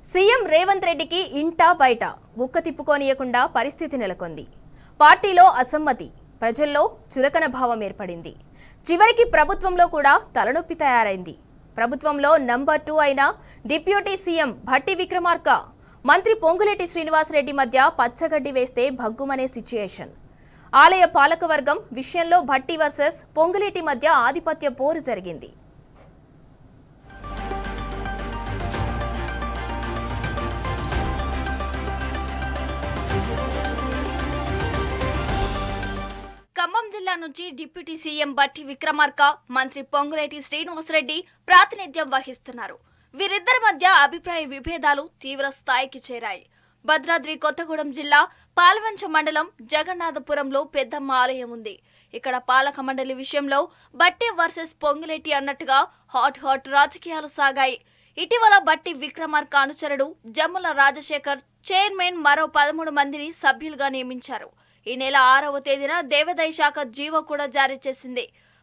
CM Revanth రెడ్డికి ఇంటా బయట గుక్క తిప్పుకోనియకుండా పరిస్థితి నెలకొంది. పార్టీలో అసమ్మతి, ప్రజల్లో చులకన భావం ఏర్పడింది. చివరికి ప్రభుత్వంలో కూడా తలనొప్పి తయారైంది. ప్రభుత్వంలో నంబర్ 2 అయిన డిప్యూటీ సీఎం భట్టి విక్రమార్క, మంత్రి పొంగులేటి శ్రీనివాసరెడ్డి మధ్య పచ్చగడ్డి వేస్తే భగ్గుమనే సిచ్యుయేషన్. ఆలయ పాలకవర్గం విషయంలో భట్టి వర్సెస్ పొంగులేటి మధ్య ఆధిపత్య పోరు జరిగింది. ఖమ్మం జిల్లా నుంచి డిప్యూటీ సీఎం భట్టి విక్రమార్క, మంత్రి పొంగులేటి శ్రీనివాసరెడ్డి ప్రాతినిధ్యం వహిస్తున్నారు. వీరిద్దరి మధ్య అభిప్రాయ విభేదాలు తీవ్ర స్థాయికి చేరాయి. భద్రాద్రి కొత్తగూడెం జిల్లా పాల్వంచ మండలం జగన్నాథపురంలో పెద్దమ్మ ఆలయం ఉంది. ఇక్కడ పాలక మండలి విషయంలో భట్టి వర్సెస్ పొంగులేటి అన్నట్టుగా హాట్ రాజకీయాలు సాగాయి. ఇటీవల భట్టి విక్రమార్క అనుచరుడు జమ్ముల రాజశేఖర్ చైర్మన్ మరో 13 మందిని సభ్యులుగా నియమించారు. ఈ నెల 6వ తేదీన దేవాదాయ శాఖ జీవో కూడా జారీ చేసింది.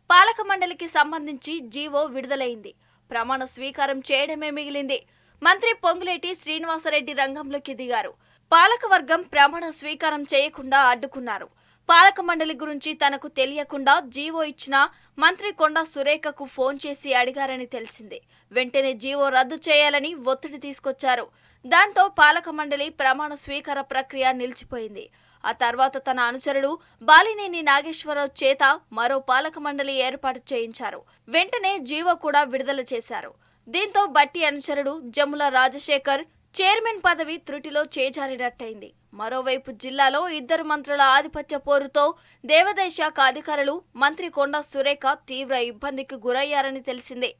పాలక మండలికి సంబంధించి జీవో విడుదలైంది. ప్రమాణ స్వీకారం చేయడమే మిగిలింది. మంత్రి పొంగులేటి శ్రీనివాసరెడ్డి రంగంలోకి దిగారు. పాలకవర్గం ప్రమాణ స్వీకారం చేయకుండా అడ్డుకున్నారు. పాలక మండలి గురించి తనకు తెలియకుండా జీవో ఇచ్చిన మంత్రి కొండా సురేఖకు ఫోన్ చేసి అడిగారని తెలిసింది. వెంటనే జీవో రద్దు చేయాలని ఒత్తిడి తీసుకొచ్చారు. దాంతో పాలక మండలి ప్రమాణ స్వీకార ప్రక్రియ నిలిచిపోయింది. ఆ తర్వాత తన అనుచరుడు బాలినేని నాగేశ్వరరావు చేత మరో పాలక మండలి ఏర్పాటు చేయించారు. వెంటనే జీవో కూడా విడుదల చేశారు. దీంతో భట్టి అనుచరుడు జమ్ముల రాజశేఖర్ చైర్మన్ పదవి త్రుటిలో చేజారినట్టయింది. మరోవైపు జిల్లాలో 2 మంత్రుల ఆధిపత్య పోరుతో దేవాదాయ శాఖ అధికారులు మంత్రి కొండా సురేఖ తీవ్ర ఇబ్బందికి గురయ్యారని తెలిసింది.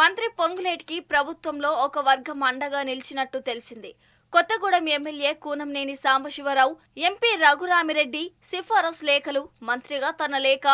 మంత్రి పొంగులేటికి ప్రభుత్వంలో ఒక వర్గం అండగా నిలిచినట్టు తెలిసింది. కొత్తగూడెం ఎమ్మెల్యే కూనంనేని సాంబశివరావు, ఎంపీ రఘురామిరెడ్డి సిఫారసు లేఖలు, మంత్రిగా తన లేఖ,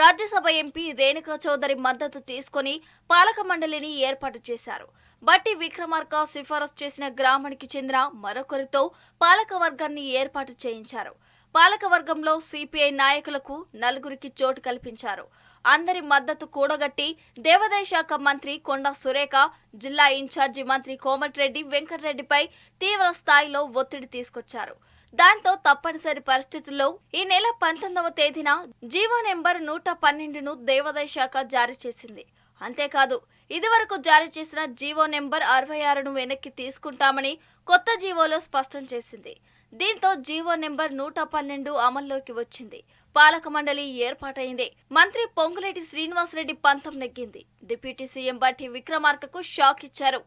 రాజ్యసభ ఎంపీ రేణుకా చౌదరి మద్దతు తీసుకుని పాలక మండలిని ఏర్పాటు చేశారు. భట్టి విక్రమార్క సిఫారసు చేసిన గ్రామానికి చెందిన మరొకరితో పాలక వర్గాన్ని ఏర్పాటు చేయించారు. పాలకవర్గంలో సిపిఐ నాయకులకు 4 చోటు కల్పించారు. అందరి మద్దతు కూడగట్టి దేవాదాయ శాఖ మంత్రి కొండా సురేఖ, జిల్లా ఇన్ఛార్జి మంత్రి కోమటిరెడ్డి వెంకటరెడ్డిపై తీవ్ర స్థాయిలో ఒత్తిడి తీసుకొచ్చారు. దాంతో తప్పనిసరి పరిస్థితుల్లో ఈ నెల 19వ తేదీన జీవో నెంబర్ 112ను దేవాదాయ శాఖ జారీ చేసింది. అంతేకాదు, ఇదివరకు జారీ చేసిన జీవో నెంబర్ 66ను వెనక్కి తీసుకుంటామని కొత్త జీవోలో స్పష్టం చేసింది. దీంతో జీవో నెంబర్ 112 అమల్లోకి వచ్చింది. పాలక మండలి ఏర్పాటైంది. మంత్రి పొంగులేటి శ్రీనివాసరెడ్డి పంతం నెగ్గింది. డిప్యూటీ సీఎం భట్టి విక్రమార్కకు షాక్ ఇచ్చారు.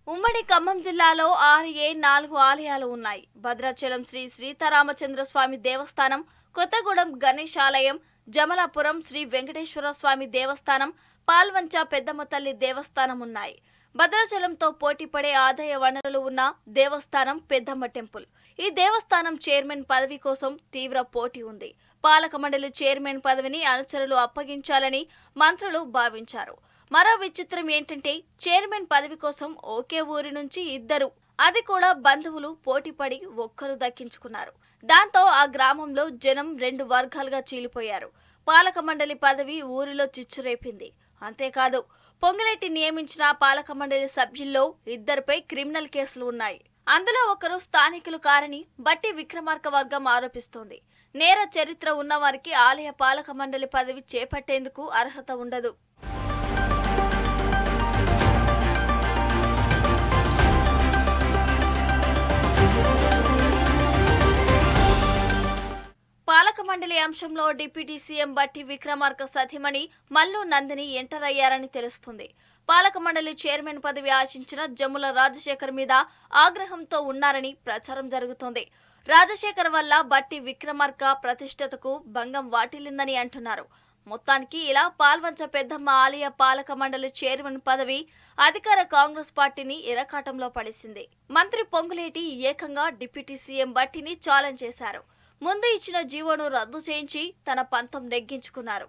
ఉమ్మడి ఖమ్మం జిల్లాలో 4 ఆలయాలు ఉన్నాయి. భద్రాచలం శ్రీ సీతారామచంద్ర స్వామి దేవస్థానం, కొత్తగూడెం గణేష్ ఆలయం, జమలాపురం శ్రీ వెంకటేశ్వర స్వామి దేవస్థానం, పాల్వంచ పెద్దమ్మ తల్లి దేవస్థానం ఉన్నాయి. భద్రాచలంతో పోటీపడే ఆదాయ వనరులు ఉన్న దేవస్థానం పెద్దమ్మ టెంపుల్. ఈ దేవస్థానం చైర్మన్ పదవి కోసం తీవ్ర పోటీ ఉంది. పాలక మండలి చైర్మన్ పదవిని అనుచరులు అప్పగించాలని మంత్రులు భావించారు. మరో విచిత్రం ఏంటంటే, చైర్మన్ పదవి కోసం ఒకే ఊరి నుంచి 2, అది కూడా బంధువులు పోటీపడి ఒక్కరు దక్కించుకున్నారు. దాంతో ఆ గ్రామంలో జనం 2 వర్గాలుగా చీలిపోయారు. పాలక మండలి పదవి ఊరిలో చిచ్చురేపింది. అంతేకాదు, పొంగులేటి నియమించిన పాలక మండలి సభ్యుల్లో 2పై క్రిమినల్ కేసులు ఉన్నాయి. అందులో ఒకరు స్థానికులు కారని భట్టి విక్రమార్క వర్గం ఆరోపిస్తోంది. నేర చరిత్ర ఉన్నవారికి ఆలయ పాలక మండలి పదవి చేపట్టేందుకు అర్హత ఉండదు. పాలక మండలి అంశంలో డిప్యూటీ సీఎం భట్టి విక్రమార్క సతీమణి మల్లు నందిని ఎంటర్ అయ్యారని తెలుస్తుంది. పాలక మండలి చైర్మన్ పదవి ఆశించిన జమ్ముల రాజశేఖర్ మీద ఆగ్రహంతో ఉన్నారని ప్రచారం జరుగుతోంది. రాజశేఖర్ వల్ల భట్టి విక్రమార్క ప్రతిష్టతకు భంగం వాటిల్లిందని అంటున్నారు. మొత్తానికి ఇలా పాల్వంచ పెద్దమ్మ ఆలయ పాలక మండలి చైర్మన్ పదవి అధికార కాంగ్రెస్ పార్టీని ఇరకాటంలో పడేసింది. మంత్రి పొంగులేటి ఏకంగా డిప్యూటీ సీఎం భట్టిని ఛాలెంజ్ చేశారు. ముందు ఇచ్చిన జీవోను రద్దు చేయించి తన పంతం నెగ్గించుకున్నారు.